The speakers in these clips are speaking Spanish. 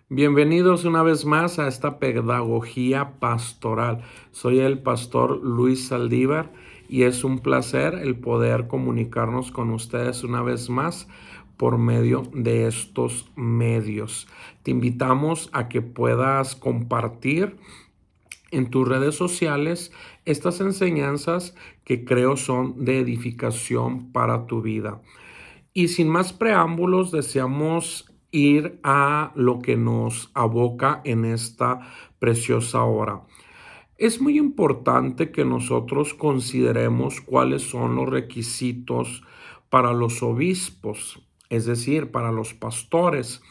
Bienvenidos una vez más a esta pedagogía pastoral. Soy el pastor Luis Saldívar y es un placer el poder comunicarnos con ustedes una vez más por medio de estos medios. Te invitamos a que puedas compartir en tus redes sociales estas enseñanzas que creo son de edificación para tu vida. Y sin más preámbulos, deseamos ir a lo que nos aboca en esta preciosa hora. Es muy importante que nosotros consideremos cuáles son los requisitos para los obispos, es decir, para los pastores.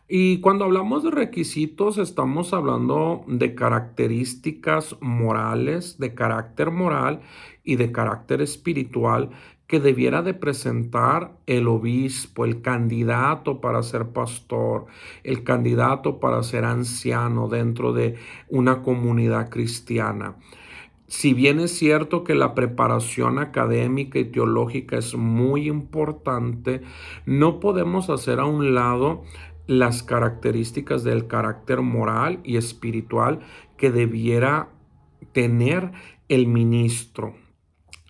Y cuando hablamos de requisitos, estamos hablando de características morales, de carácter moral y de carácter espiritual que debiera de presentar el obispo, el candidato para ser pastor, el candidato para ser anciano dentro de una comunidad cristiana. Si bien es cierto que la preparación académica y teológica es muy importante, no podemos hacer a un lado las características del carácter moral y espiritual que debiera tener el ministro.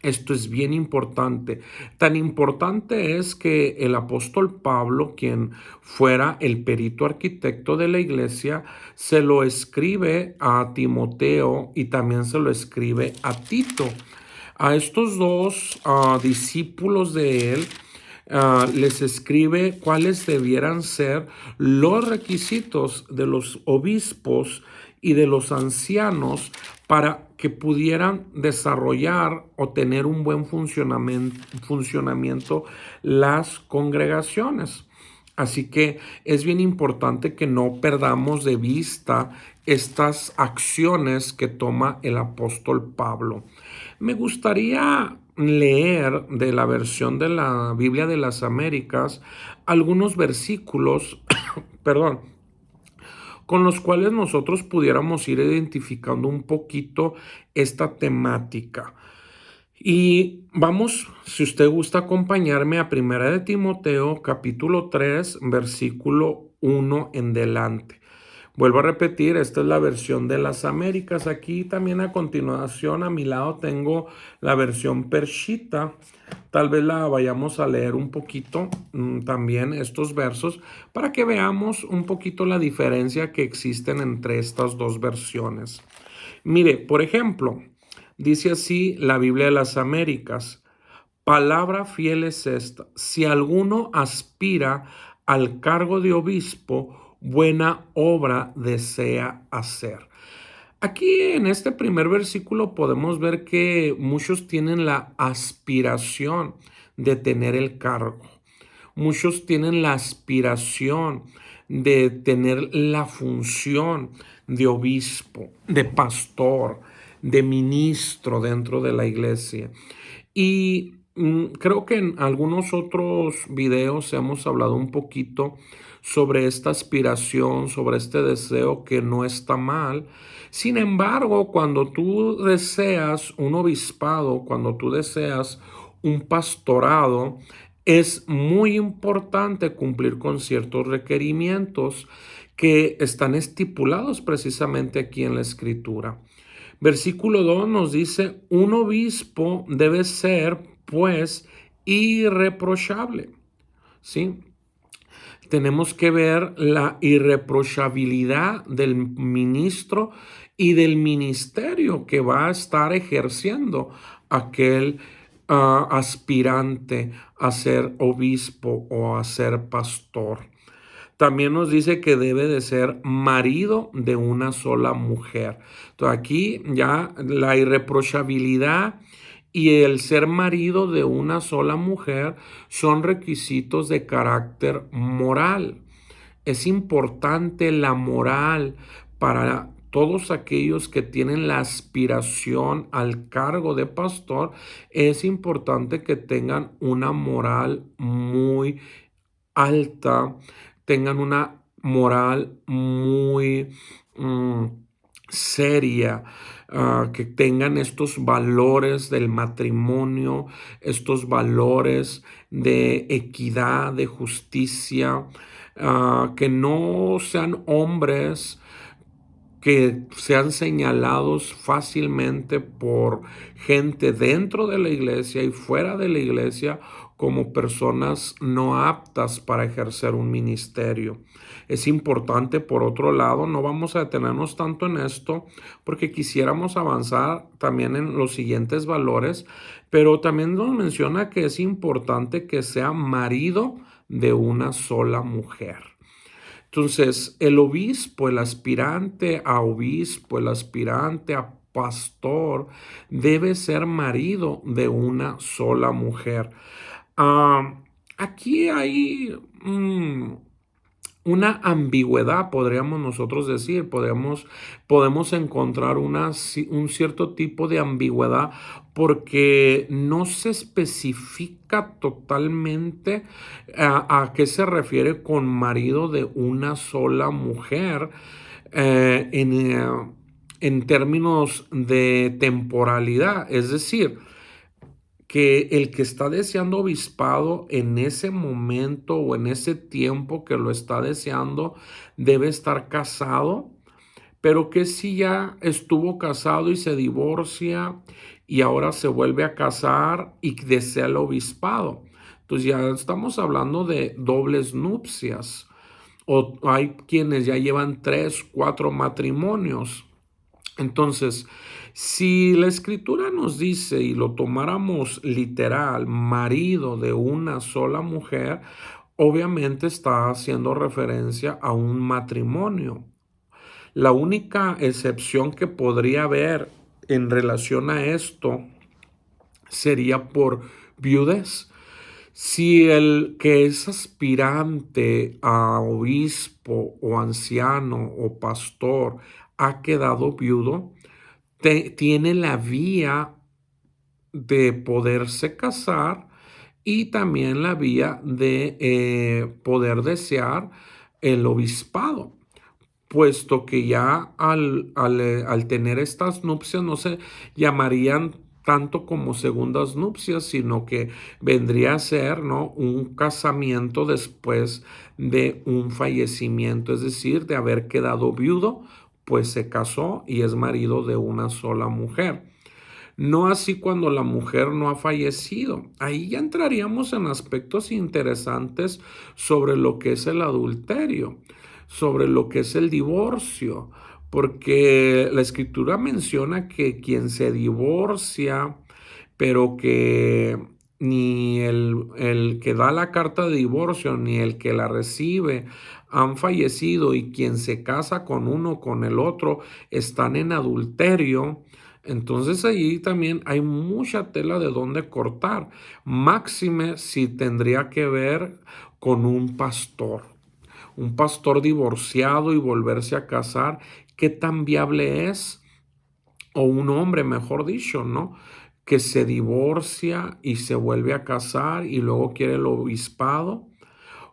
Esto es bien importante. Tan importante es que el apóstol Pablo, quien fuera el perito arquitecto de la iglesia, se lo escribe a Timoteo y también se lo escribe a Tito. A estos dos discípulos de él, les escribe cuáles debieran ser los requisitos de los obispos y de los ancianos para que pudieran desarrollar o tener un buen funcionamiento las congregaciones. Así que es bien importante que no perdamos de vista estas acciones que toma el apóstol Pablo. Me gustaría leer de la versión de la Biblia de las Américas algunos versículos, perdón, con los cuales nosotros pudiéramos ir identificando un poquito esta temática. Y vamos, si usted gusta acompañarme a Primera de Timoteo, capítulo 3, versículo 1 en delante. Vuelvo a repetir, esta es la versión de las Américas. Aquí también a continuación a mi lado tengo la versión Pershita. Tal vez la vayamos a leer un poquito también estos versos para que veamos un poquito la diferencia que existen entre estas dos versiones. Mire, por ejemplo, dice así la Biblia de las Américas. Palabra fiel es esta: si alguno aspira al cargo de obispo, buena obra desea hacer. Aquí en este primer versículo podemos ver que muchos tienen la aspiración de tener el cargo. Muchos tienen la aspiración de tener la función de obispo, de pastor, de ministro dentro de la iglesia. Y creo que en algunos otros videos hemos hablado un poquito sobre esta aspiración, sobre este deseo que no está mal. Sin embargo, cuando tú deseas un obispado, cuando tú deseas un pastorado, es muy importante cumplir con ciertos requerimientos que están estipulados precisamente aquí en la Escritura. Versículo 2 nos dice, un obispo debe ser, pues, irreprochable. ¿Sí? Tenemos que ver la irreprochabilidad del ministro y del ministerio que va a estar ejerciendo aquel aspirante a ser obispo o a ser pastor. También nos dice que debe de ser marido de una sola mujer. Entonces aquí ya la irreprochabilidad y el ser marido de una sola mujer son requisitos de carácter moral. Es importante la moral para todos aquellos que tienen la aspiración al cargo de pastor. Es importante que tengan una moral muy alta, tengan una moral muy seria, que tengan estos valores del matrimonio, estos valores de equidad, de justicia, que no sean hombres que sean señalados fácilmente por gente dentro de la iglesia y fuera de la iglesia como personas no aptas para ejercer un ministerio. Es importante, por otro lado, no vamos a detenernos tanto en esto porque quisiéramos avanzar también en los siguientes valores, pero también nos menciona que es importante que sea marido de una sola mujer. Entonces, el obispo, el aspirante a obispo, el aspirante a pastor, debe ser marido de una sola mujer. Ah, aquí hay una ambigüedad, podríamos nosotros decir, podemos encontrar un cierto tipo de ambigüedad porque no se especifica totalmente a qué se refiere con marido de una sola mujer eh, en, eh, en términos de temporalidad, es decir, que el que está deseando obispado en ese momento o en ese tiempo que lo está deseando debe estar casado, pero que si ya estuvo casado y se divorcia y ahora se vuelve a casar y desea el obispado. Entonces ya estamos hablando de dobles nupcias o hay quienes ya llevan 3, 4 matrimonios. Entonces, si la escritura nos dice y lo tomáramos literal, marido de una sola mujer, obviamente está haciendo referencia a un matrimonio. La única excepción que podría haber en relación a esto sería por viudez. Si el que es aspirante a obispo o anciano o pastor ha quedado viudo, tiene la vía de poderse casar y también la vía de poder desear el obispado, puesto que ya al tener estas nupcias no se llamarían tanto como segundas nupcias, sino que vendría a ser, ¿no?, un casamiento después de un fallecimiento, es decir, de haber quedado viudo, pues se casó y es marido de una sola mujer. No así cuando la mujer no ha fallecido. Ahí ya entraríamos en aspectos interesantes sobre lo que es el adulterio, sobre lo que es el divorcio, porque la escritura menciona que quien se divorcia, pero que ni el que da la carta de divorcio ni el que la recibe han fallecido y quien se casa con uno o con el otro están en adulterio. Entonces ahí también hay mucha tela de dónde cortar. Máxime si tendría que ver con un pastor divorciado y volverse a casar, ¿qué tan viable es? O un hombre, mejor dicho, ¿no?, que se divorcia y se vuelve a casar y luego quiere el obispado,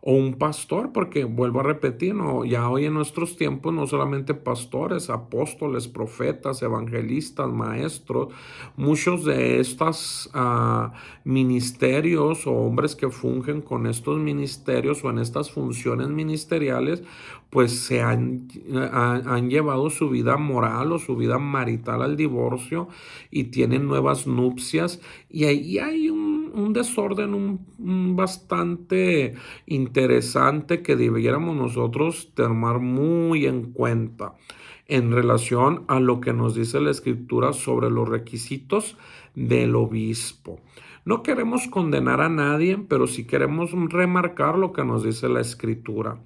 o un pastor, porque vuelvo a repetir, no, ya hoy en nuestros tiempos no solamente pastores, apóstoles, profetas, evangelistas, maestros, muchos de estos ministerios o hombres que fungen con estos ministerios o en estas funciones ministeriales, pues han llevado su vida moral o su vida marital al divorcio y tienen nuevas nupcias y ahí hay un desorden bastante interesante que debiéramos nosotros tomar muy en cuenta en relación a lo que nos dice la escritura sobre los requisitos del obispo. No queremos condenar a nadie, pero sí queremos remarcar lo que nos dice la escritura.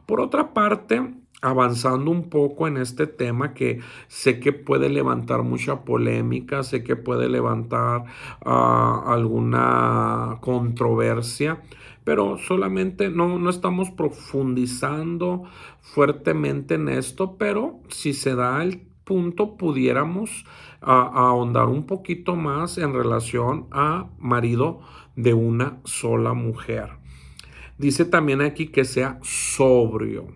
Por otra parte, avanzando un poco en este tema que sé que puede levantar mucha polémica, sé que puede levantar alguna controversia, pero solamente no estamos profundizando fuertemente en esto, pero si se da el punto pudiéramos ahondar un poquito más en relación a marido de una sola mujer. Dice también aquí que sea sobrio.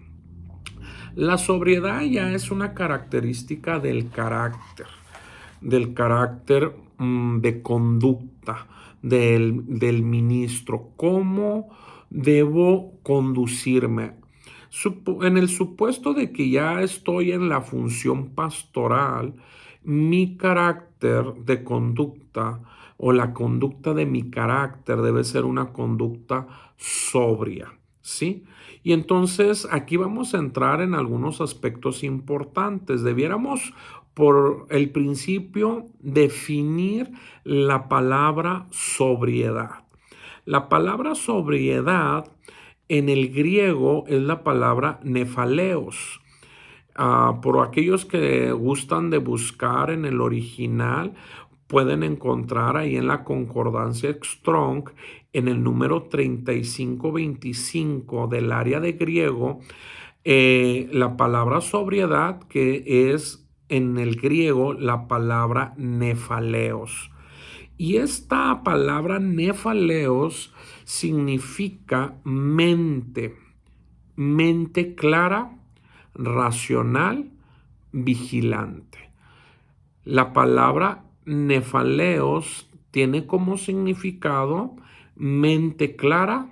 La sobriedad ya es una característica del carácter de conducta del ministro. ¿Cómo debo conducirme? En el supuesto de que ya estoy en la función pastoral, mi carácter de conducta o la conducta de mi carácter debe ser una conducta sobria, ¿sí? Y entonces aquí vamos a entrar en algunos aspectos importantes. Debiéramos, por el principio, definir la palabra sobriedad. La palabra sobriedad en el griego es la palabra nefaleos. Por aquellos que gustan de buscar en el original, pueden encontrar ahí en la concordancia Strong, en el número 3525 del área de griego, la palabra sobriedad, que es en el griego la palabra nefaleos. Y esta palabra nefaleos significa mente, mente clara, racional, vigilante. La palabra nefaleos tiene como significado mente clara,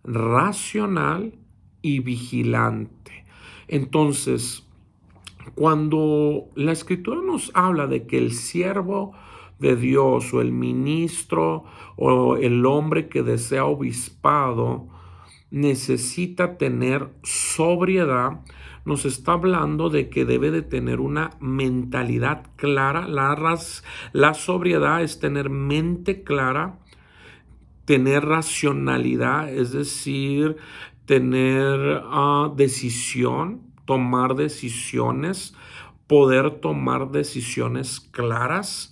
racional y vigilante. Entonces, cuando la escritura nos habla de que el siervo de Dios o el ministro o el hombre que desea obispado necesita tener sobriedad, nos está hablando de que debe de tener una mentalidad clara. La sobriedad es tener mente clara, tener racionalidad, es decir, tener decisión, tomar decisiones, poder tomar decisiones claras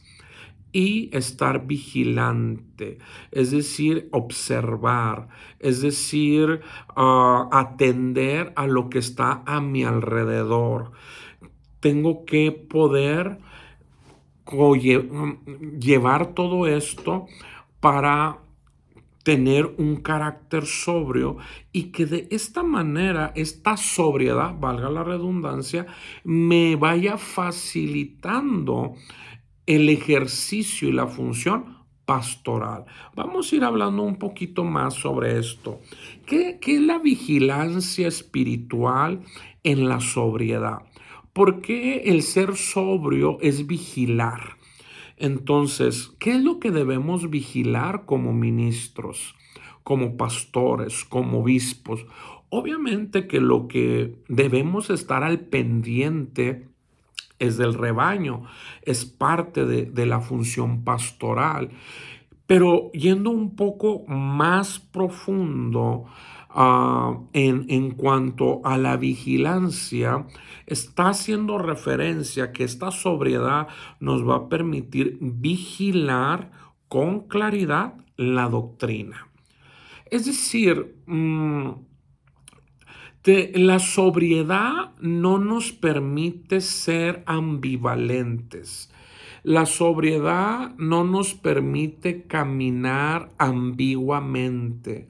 y estar vigilante, es decir, observar, es decir, atender a lo que está a mi alrededor. Tengo que poder llevar todo esto para tener un carácter sobrio y que de esta manera, esta sobriedad, valga la redundancia, me vaya facilitando el ejercicio y la función pastoral. Vamos a ir hablando un poquito más sobre esto. ¿Qué es la vigilancia espiritual en la sobriedad? ¿Por qué el ser sobrio es vigilar? Entonces, ¿qué es lo que debemos vigilar como ministros, como pastores, como obispos? Obviamente que lo que debemos estar al pendiente es del rebaño, es parte de la función pastoral. Pero yendo un poco más profundo en cuanto a la vigilancia, está haciendo referencia que esta sobriedad nos va a permitir vigilar con claridad la doctrina. Es decir, la sobriedad no nos permite ser ambivalentes. La sobriedad no nos permite caminar ambiguamente.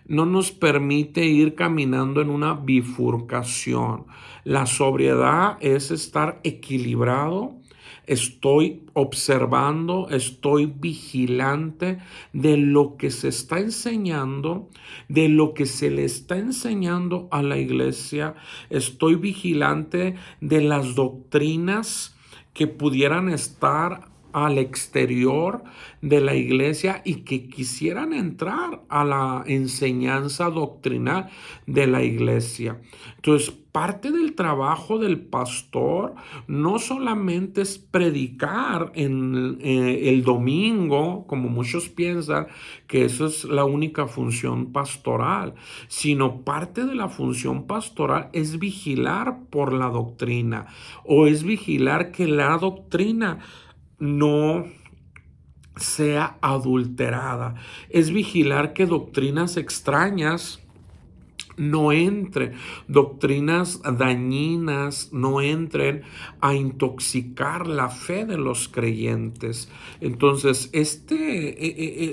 No nos permite ir caminando en una bifurcación. La sobriedad es estar equilibrado. Estoy observando, estoy vigilante de lo que se está enseñando, de lo que se le está enseñando a la iglesia. Estoy vigilante de las doctrinas que pudieran estar al exterior de la iglesia y que quisieran entrar a la enseñanza doctrinal de la iglesia. Entonces, parte del trabajo del pastor no solamente es predicar en el domingo, como muchos piensan que eso es la única función pastoral, sino parte de la función pastoral es vigilar por la doctrina o es vigilar que la doctrina no sea adulterada. Es vigilar que doctrinas extrañas no entren, doctrinas dañinas no entren a intoxicar la fe de los creyentes. Entonces,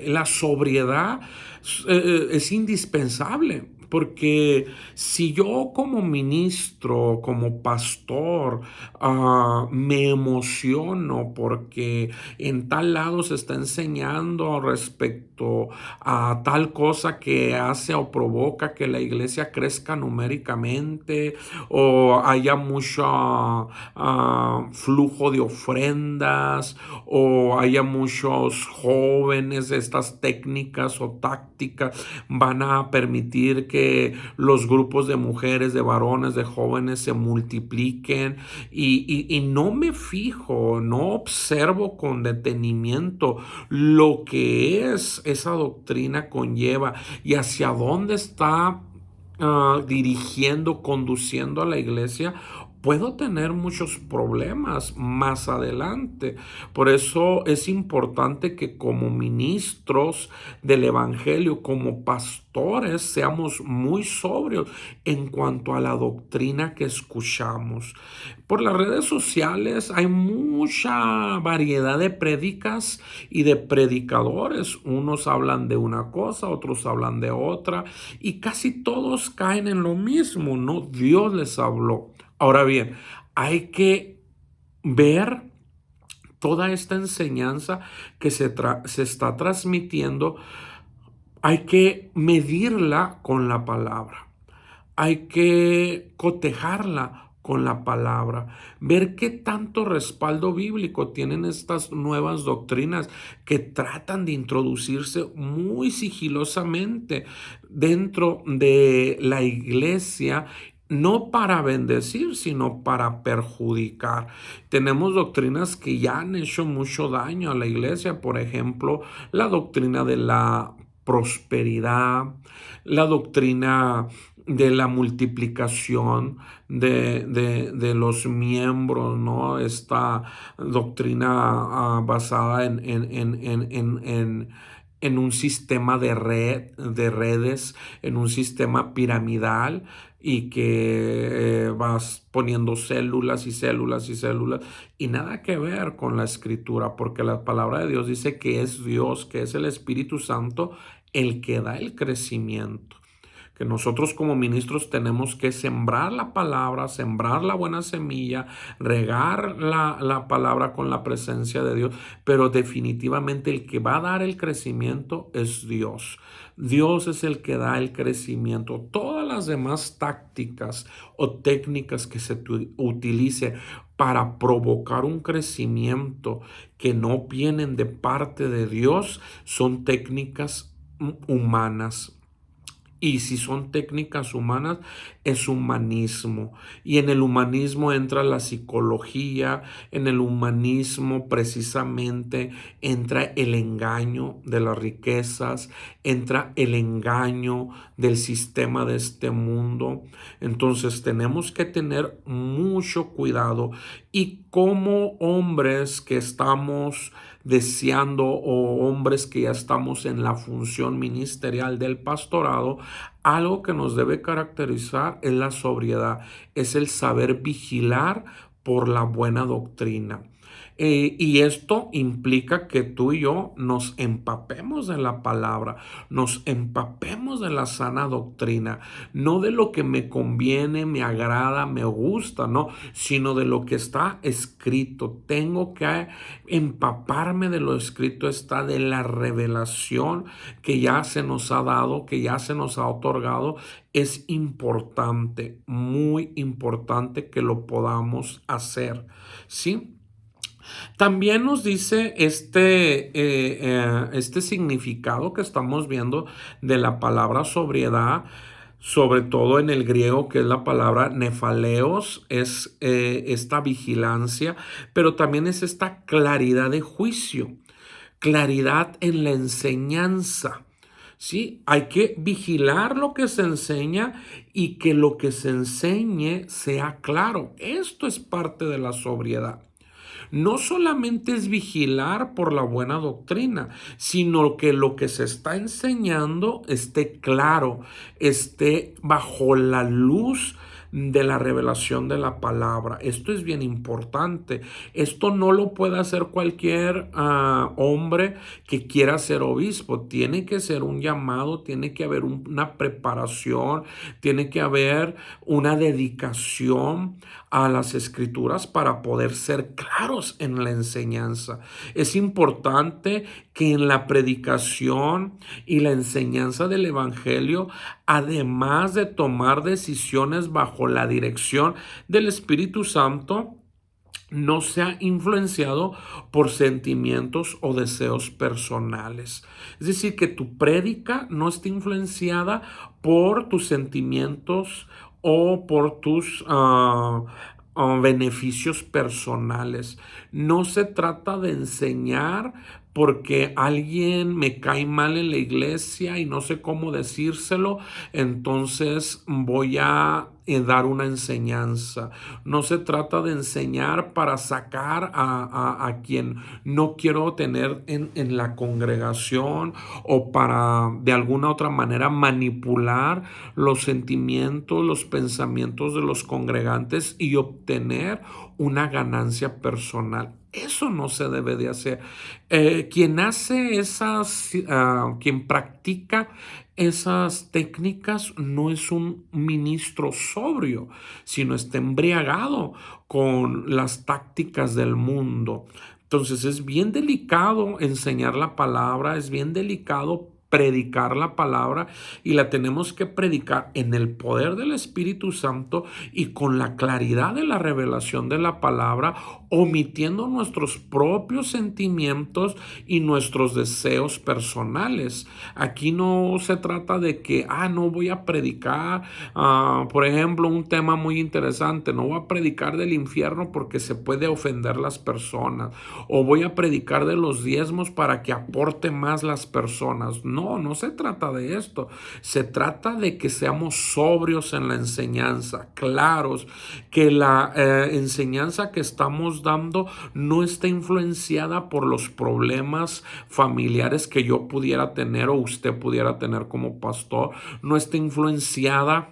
la sobriedad es indispensable, Porque si yo como ministro, como pastor, me emociono porque en tal lado se está enseñando respecto a tal cosa que hace o provoca que la iglesia crezca numéricamente o haya mucho flujo de ofrendas o haya muchos jóvenes, estas técnicas o tácticas van a permitir que los grupos de mujeres, de varones, de jóvenes se multipliquen y no me fijo, no observo con detenimiento lo que es esa doctrina conlleva y hacia dónde está dirigiendo, conduciendo a la iglesia, puedo tener muchos problemas más adelante. Por eso es importante que como ministros del evangelio, como pastores, seamos muy sobrios en cuanto a la doctrina que escuchamos. Por las redes sociales hay mucha variedad de prédicas y de predicadores. Unos hablan de una cosa, otros hablan de otra, y casi todos caen en lo mismo, ¿no? Dios les habló. Ahora bien, hay que ver toda esta enseñanza que se está transmitiendo, hay que medirla con la palabra. Hay que cotejarla con la palabra, ver qué tanto respaldo bíblico tienen estas nuevas doctrinas que tratan de introducirse muy sigilosamente dentro de la iglesia, no para bendecir, sino para perjudicar. Tenemos doctrinas que ya han hecho mucho daño a la iglesia, por ejemplo, la doctrina de la prosperidad, la doctrina de la multiplicación de los miembros, ¿no? Esta doctrina basada en un sistema de redes, en un sistema piramidal y que vas poniendo células y células y células y nada que ver con la escritura, porque la palabra de Dios dice que es Dios, que es el Espíritu Santo el que da el crecimiento, que nosotros como ministros tenemos que sembrar la palabra, sembrar la buena semilla, regar la palabra con la presencia de Dios, pero definitivamente el que va a dar el crecimiento es Dios. Dios es el que da el crecimiento. Todas las demás tácticas o técnicas que se utilice para provocar un crecimiento que no vienen de parte de Dios son técnicas humanas. Y si son técnicas humanas, es humanismo. Y en el humanismo entra la psicología, en el humanismo precisamente entra el engaño de las riquezas, entra el engaño del sistema de este mundo. Entonces tenemos que tener mucho cuidado. Y como hombres que estamos deseando o hombres que ya estamos en la función ministerial del pastorado, algo que nos debe caracterizar es la sobriedad, es el saber vigilar por la buena doctrina. Y esto implica que tú y yo nos empapemos de la palabra, nos empapemos de la sana doctrina, no de lo que me conviene, me agrada, me gusta, no, sino de lo que está escrito. Tengo que empaparme de lo escrito, está de la revelación que ya se nos ha dado, que ya se nos ha otorgado. Es importante, muy importante que lo podamos hacer, ¿sí? También nos dice este significado que estamos viendo de la palabra sobriedad, sobre todo en el griego, que es la palabra nefaleos, es esta vigilancia, pero también es esta claridad de juicio, claridad en la enseñanza. Sí, hay que vigilar lo que se enseña y que lo que se enseñe sea claro. Esto es parte de la sobriedad. No solamente es vigilar por la buena doctrina, sino que lo que se está enseñando esté claro, esté bajo la luz de la revelación de la palabra. Esto es bien importante. Esto no lo puede hacer cualquier hombre que quiera ser obispo. Tiene que ser un llamado, tiene que haber una preparación, tiene que haber una dedicación a las escrituras para poder ser claros en la enseñanza. Es importante que en la predicación y la enseñanza del evangelio, además de tomar decisiones bajo la dirección del Espíritu Santo, no sea influenciado por sentimientos o deseos personales. Es decir, que tu prédica no esté influenciada por tus sentimientos o por tus beneficios personales. No se trata de enseñar porque alguien me cae mal en la iglesia y no sé cómo decírselo, entonces voy a dar una enseñanza. No se trata de enseñar para sacar a quien no quiero tener en la congregación o para de alguna otra manera manipular los sentimientos, los pensamientos de los congregantes y obtener una ganancia personal. Eso no se debe de hacer. Quien hace quien practica esas técnicas no es un ministro sobrio, sino está embriagado con las tácticas del mundo. Entonces es bien delicado enseñar la palabra, es bien delicado predicar la palabra y la tenemos que predicar en el poder del Espíritu Santo y con la claridad de la revelación de la palabra, omitiendo nuestros propios sentimientos y nuestros deseos personales. Aquí no se trata de que, no voy a predicar, por ejemplo, un tema muy interesante, no voy a predicar del infierno porque se puede ofender las personas, o voy a predicar de los diezmos para que aporte más las personas. No, no se trata de esto. Se trata de que seamos sobrios en la enseñanza, claros, que la enseñanza que estamos dando no está influenciada por los problemas familiares que yo pudiera tener o usted pudiera tener como pastor, no está influenciada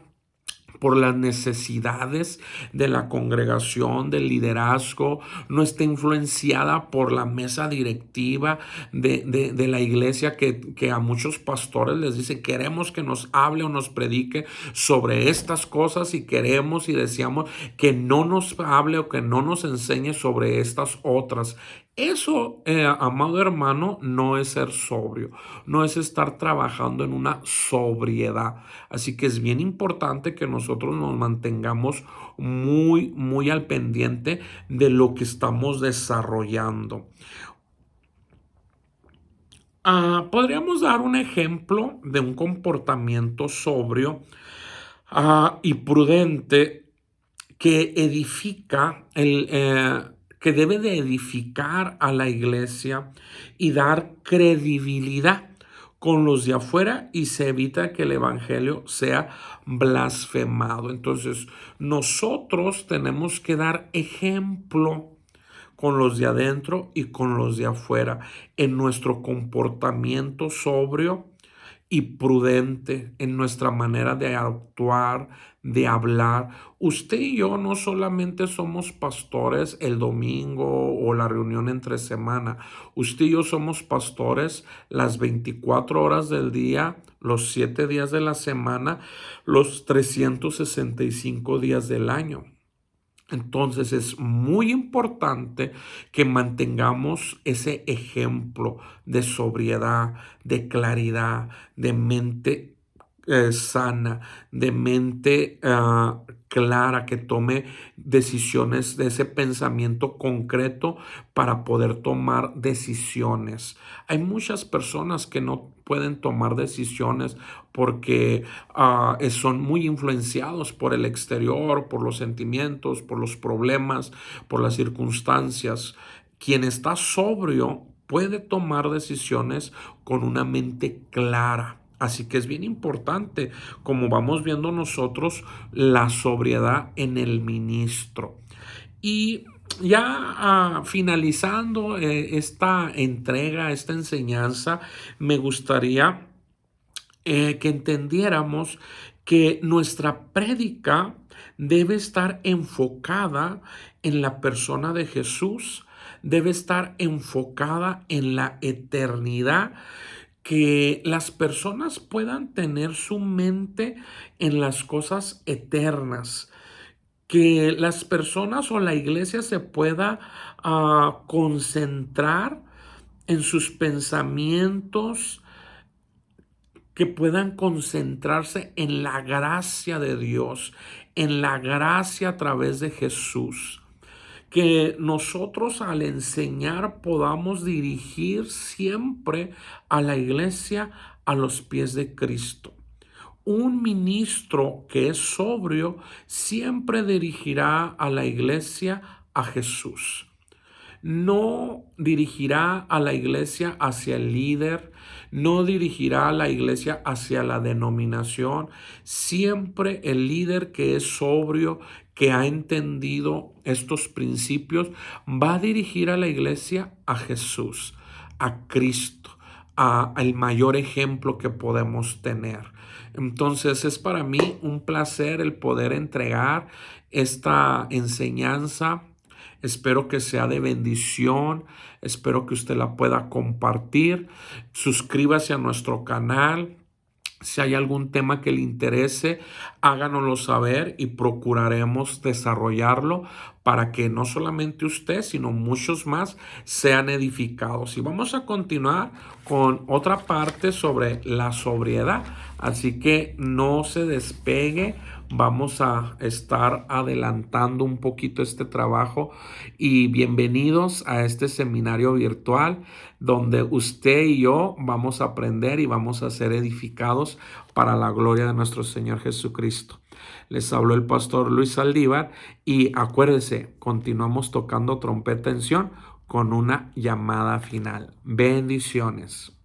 por las necesidades de la congregación, del liderazgo, no está influenciada por la mesa directiva de la iglesia que a muchos pastores les dice, queremos que nos hable o nos predique sobre estas cosas y queremos y deseamos que no nos hable o que no nos enseñe sobre estas otras. Eso, amado hermano, no es ser sobrio, no es estar trabajando en una sobriedad. Así que es bien importante que nosotros nos mantengamos muy, muy al pendiente de lo que estamos desarrollando. Podríamos dar un ejemplo de un comportamiento sobrio y prudente que edifica que debe de edificar a la iglesia y dar credibilidad con los de afuera y se evita que el evangelio sea blasfemado. Entonces, nosotros tenemos que dar ejemplo con los de adentro y con los de afuera en nuestro comportamiento sobrio y prudente, en nuestra manera de actuar, de hablar. Usted y yo no solamente somos pastores el domingo o la reunión entre semana. Usted y yo somos pastores las 24 horas del día, los 7 días de la semana, los 365 días del año. Entonces es muy importante que mantengamos ese ejemplo de sobriedad, de claridad, de mente sana, de mente clara, que tome decisiones de ese pensamiento concreto para poder tomar decisiones. Hay muchas personas que no pueden tomar decisiones porque son muy influenciados por el exterior, por los sentimientos, por los problemas, por las circunstancias. Quien está sobrio puede tomar decisiones con una mente clara. Así que es bien importante, como vamos viendo nosotros, la sobriedad en el ministro. Y ya finalizando esta entrega, esta enseñanza, me gustaría que entendiéramos que nuestra prédica debe estar enfocada en la persona de Jesús, debe estar enfocada en la eternidad, que las personas puedan tener su mente en las cosas eternas, que las personas o la iglesia se pueda concentrar en sus pensamientos, que puedan concentrarse en la gracia de Dios, en la gracia a través de Jesús. Que nosotros al enseñar podamos dirigir siempre a la iglesia a los pies de Cristo. Un ministro que es sobrio siempre dirigirá a la iglesia a Jesús. No dirigirá a la iglesia hacia el líder, no dirigirá a la iglesia hacia la denominación. Siempre el líder que es sobrio, que ha entendido estos principios, va a dirigir a la iglesia a Jesús, a Cristo, al mayor ejemplo que podemos tener. Entonces es para mí un placer el poder entregar esta enseñanza. Espero que sea de bendición, espero que usted la pueda compartir. Suscríbase a nuestro canal. Si hay algún tema que le interese, háganoslo saber y procuraremos desarrollarlo para que no solamente usted, sino muchos más sean edificados. Y vamos a continuar con otra parte sobre la sobriedad. Así que no se despegue. Vamos a estar adelantando un poquito este trabajo y bienvenidos a este seminario virtual donde usted y yo vamos a aprender y vamos a ser edificados para la gloria de nuestro Señor Jesucristo. Les habló el pastor Luis Saldívar y acuérdese, continuamos tocando trompeta en Sión con una llamada final. Bendiciones.